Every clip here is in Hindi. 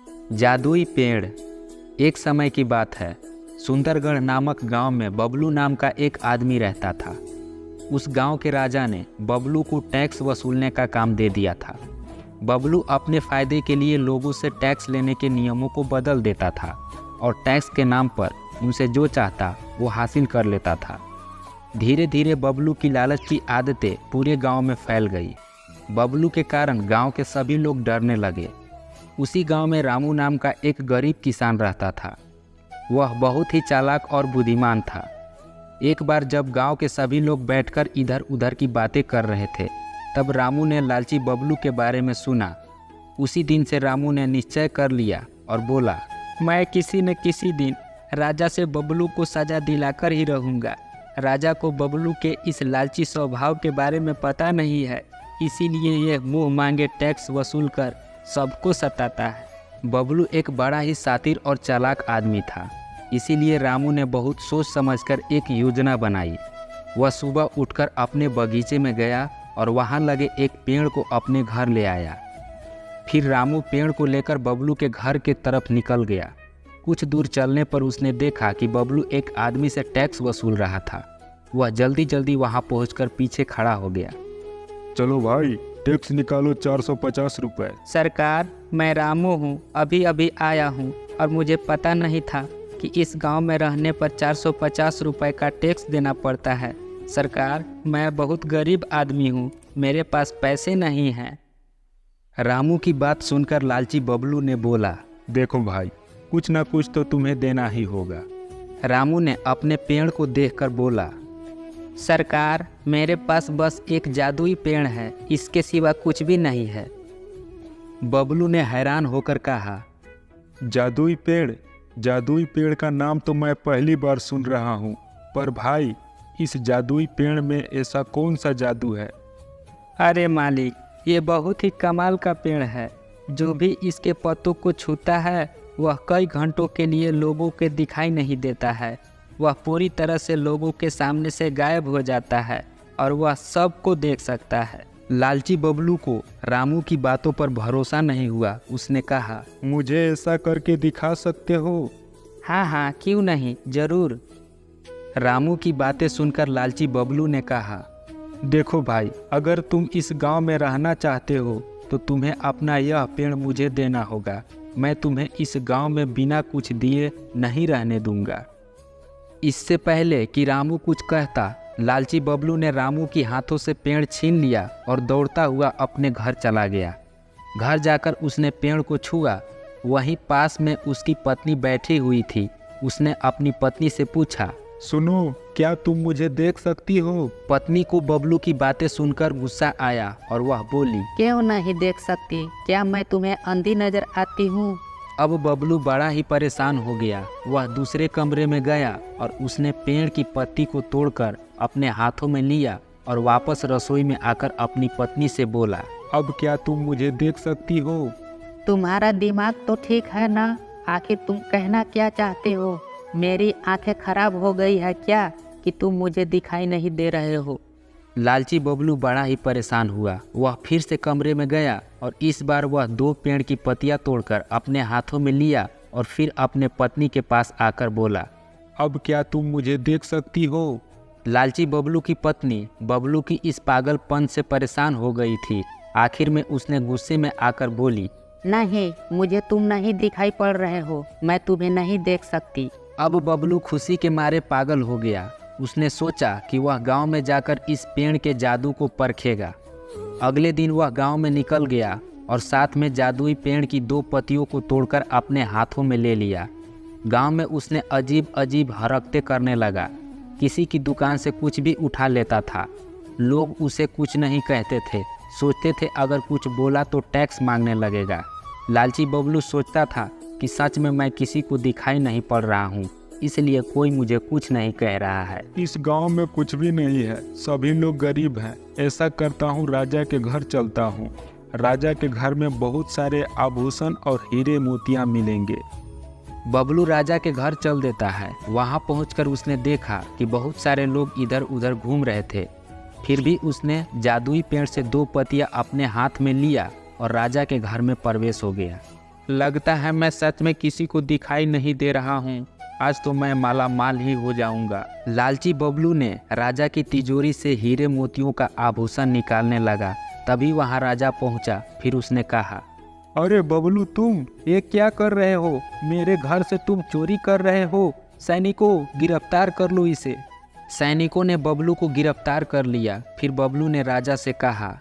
जादुई पेड़। एक समय की बात है, सुंदरगढ़ नामक गांव में बबलू नाम का एक आदमी रहता था। उस गांव के राजा ने बबलू को टैक्स वसूलने का काम दे दिया था। बबलू अपने फ़ायदे के लिए लोगों से टैक्स लेने के नियमों को बदल देता था और टैक्स के नाम पर उनसे जो चाहता वो हासिल कर लेता था। धीरे धीरे बबलू की लालच की आदतें पूरे गांव में फैल गई। बबलू के कारण गांव के सभी लोग डरने लगे। उसी गांव में रामू नाम का एक गरीब किसान रहता था। वह बहुत ही चालाक और बुद्धिमान था। एक बार जब गांव के सभी लोग बैठकर इधर उधर की बातें कर रहे थे, तब रामू ने लालची बबलू के बारे में सुना। उसी दिन से रामू ने निश्चय कर लिया और बोला, मैं किसी न किसी दिन राजा से बबलू को सजा दिलाकर ही रहूँगा। राजा को बबलू के इस लालची स्वभाव के बारे में पता नहीं है, इसीलिए यह मुँह मांगे टैक्स वसूल कर सबको सताता है। बबलू एक बड़ा ही शातिर और चालाक आदमी था, इसीलिए रामू ने बहुत सोच समझकर एक योजना बनाई। वह सुबह उठकर अपने बगीचे में गया और वहाँ लगे एक पेड़ को अपने घर ले आया। फिर रामू पेड़ को लेकर बबलू के घर के तरफ निकल गया। कुछ दूर चलने पर उसने देखा कि बबलू एक आदमी से टैक्स वसूल रहा था। वह जल्दी जल्दी वहाँ पहुँचकर पीछे खड़ा हो गया। चलो भाई, टैक्स निकालो 450 रुपये। सरकार, मैं रामू हूँ, अभी अभी आया हूँ और मुझे पता नहीं था कि इस गांव में रहने पर 450 रुपये का टैक्स देना पड़ता है। सरकार, मैं बहुत गरीब आदमी हूँ, मेरे पास पैसे नहीं हैं। रामू की बात सुनकर लालची बबलू ने बोला, देखो भाई, कुछ ना कुछ तो तुम्हें देना ही होगा। रामू ने अपने पेड़ को देखकर बोला, सरकार, मेरे पास बस एक जादुई पेड़ है, इसके सिवा कुछ भी नहीं है। बबलू ने हैरान होकर कहा, जादुई पेड़? जादुई पेड़ का नाम तो मैं पहली बार सुन रहा हूँ, पर भाई, इस जादुई पेड़ में ऐसा कौन सा जादू है? अरे मालिक, ये बहुत ही कमाल का पेड़ है। जो भी इसके पत्तों को छूता है वह कई घंटों के लिए लोगों के दिखाई नहीं देता है। वह पूरी तरह से लोगों के सामने से गायब हो जाता है और वह सबको देख सकता है। लालची बबलू को रामू की बातों पर भरोसा नहीं हुआ। उसने कहा, मुझे ऐसा करके दिखा सकते हो? हाँ हाँ, क्यों नहीं, जरूर। रामू की बातें सुनकर लालची बबलू ने कहा, देखो भाई, अगर तुम इस गांव में रहना चाहते हो तो तुम्हें अपना यह पेड़ मुझे देना होगा। मैं तुम्हें इस गांव में बिना कुछ दिए नहीं रहने दूंगा। इससे पहले कि रामू कुछ कहता, लालची बबलू ने रामू की हाथों से पेड़ छीन लिया और दौड़ता हुआ अपने घर चला गया। घर जाकर उसने पेड़ को छुआ। वहीं पास में उसकी पत्नी बैठी हुई थी। उसने अपनी पत्नी से पूछा, सुनो, क्या तुम मुझे देख सकती हो? पत्नी को बबलू की बातें सुनकर गुस्सा आया और वह बोली, क्यों नहीं देख सकती? क्या मैं तुम्हें अंधी नजर आती हूँ? अब बबलू बड़ा ही परेशान हो गया। वह दूसरे कमरे में गया और उसने पेड़ की पत्ती को तोड़कर अपने हाथों में लिया और वापस रसोई में आकर अपनी पत्नी से बोला, अब क्या तुम मुझे देख सकती हो? तुम्हारा दिमाग तो ठीक है ना? आखिर तुम कहना क्या चाहते हो? मेरी आंखें खराब हो गई है क्या कि तुम मुझे दिखाई नहीं दे रहे हो? लालची बबलू बड़ा ही परेशान हुआ। वह फिर से कमरे में गया और इस बार वह 2 पेड़ की पत्तियां तोड़कर अपने हाथों में लिया और फिर अपने पत्नी के पास आकर बोला, अब क्या तुम मुझे देख सकती हो? लालची बबलू की पत्नी बबलू की इस पागलपन से परेशान हो गई थी। आखिर में उसने गुस्से में आकर बोली, नहीं, मुझे तुम नहीं दिखाई पड़ रहे हो, मैं तुम्हें नहीं देख सकती। अब बबलू खुशी के मारे पागल हो गया। उसने सोचा कि वह गांव में जाकर इस पेड़ के जादू को परखेगा। अगले दिन वह गांव में निकल गया और साथ में जादुई पेड़ की 2 पत्तियों को तोड़कर अपने हाथों में ले लिया। गांव में उसने अजीब अजीब हरकतें करने लगा। किसी की दुकान से कुछ भी उठा लेता था। लोग उसे कुछ नहीं कहते थे, सोचते थे अगर कुछ बोला तो टैक्स मांगने लगेगा। लालची बबलू सोचता था कि सच में मैं किसी को दिखाई नहीं पड़ रहा हूँ, इसलिए कोई मुझे कुछ नहीं कह रहा है। इस गांव में कुछ भी नहीं है, सभी लोग गरीब हैं। ऐसा करता हूँ, राजा के घर चलता हूँ। राजा के घर में बहुत सारे आभूषण और हीरे मोतियाँ मिलेंगे। बबलू राजा के घर चल देता है। वहाँ पहुँचकर उसने देखा कि बहुत सारे लोग इधर उधर घूम रहे थे। फिर भी उसने जादुई पेड़ से 2 पत्तियाँ अपने हाथ में लिया और राजा के घर में प्रवेश हो गया। लगता है मैं सच में किसी को दिखाई नहीं दे रहा हूँ। आज तो मैं माला माल ही हो जाऊंगा। लालची बबलू ने राजा की तिजोरी से हीरे मोतियों का आभूषण निकालने लगा। तभी वहाँ राजा पहुँचा। फिर उसने कहा, अरे बबलू, तुम ये क्या कर रहे हो? मेरे घर से तुम चोरी कर रहे हो। सैनिकों, गिरफ्तार कर लो इसे। सैनिकों ने बबलू को गिरफ्तार कर लिया। फिर बबलू ने राजा से कहा,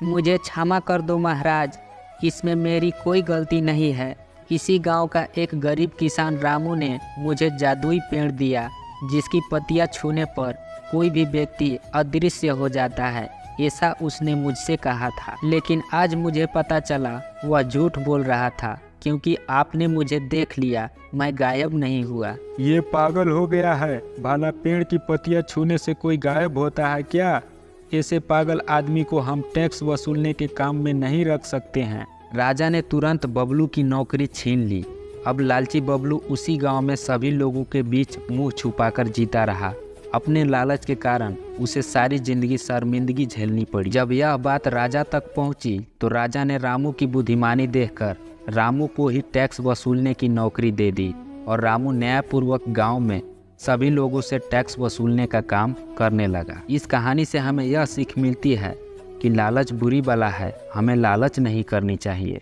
मुझे क्षमा कर दो महाराज, इसमें मेरी कोई गलती नहीं है। इसी गांव का एक गरीब किसान रामू ने मुझे जादुई पेड़ दिया, जिसकी पत्तियां छूने पर कोई भी व्यक्ति अदृश्य हो जाता है। ऐसा उसने मुझसे कहा था, लेकिन आज मुझे पता चला वह झूठ बोल रहा था, क्योंकि आपने मुझे देख लिया, मैं गायब नहीं हुआ। ये पागल हो गया है। भाला पेड़ की पत्तियां छूने से कोई गायब होता है क्या? ऐसे पागल आदमी को हम टैक्स वसूलने के काम में नहीं रख सकते हैं। राजा ने तुरंत बबलू की नौकरी छीन ली। अब लालची बबलू उसी गांव में सभी लोगों के बीच मुंह छुपाकर जीता रहा। अपने लालच के कारण उसे सारी जिंदगी शर्मिंदगी झेलनी पड़ी। जब यह बात राजा तक पहुंची तो राजा ने रामू की बुद्धिमानी देखकर रामू को ही टैक्स वसूलने की नौकरी दे दी और रामू न्यायपूर्वक गांव में सभी लोगों से टैक्स वसूलने का काम करने लगा। इस कहानी से हमें यह सीख मिलती है कि लालच बुरी बला है, हमें लालच नहीं करनी चाहिए।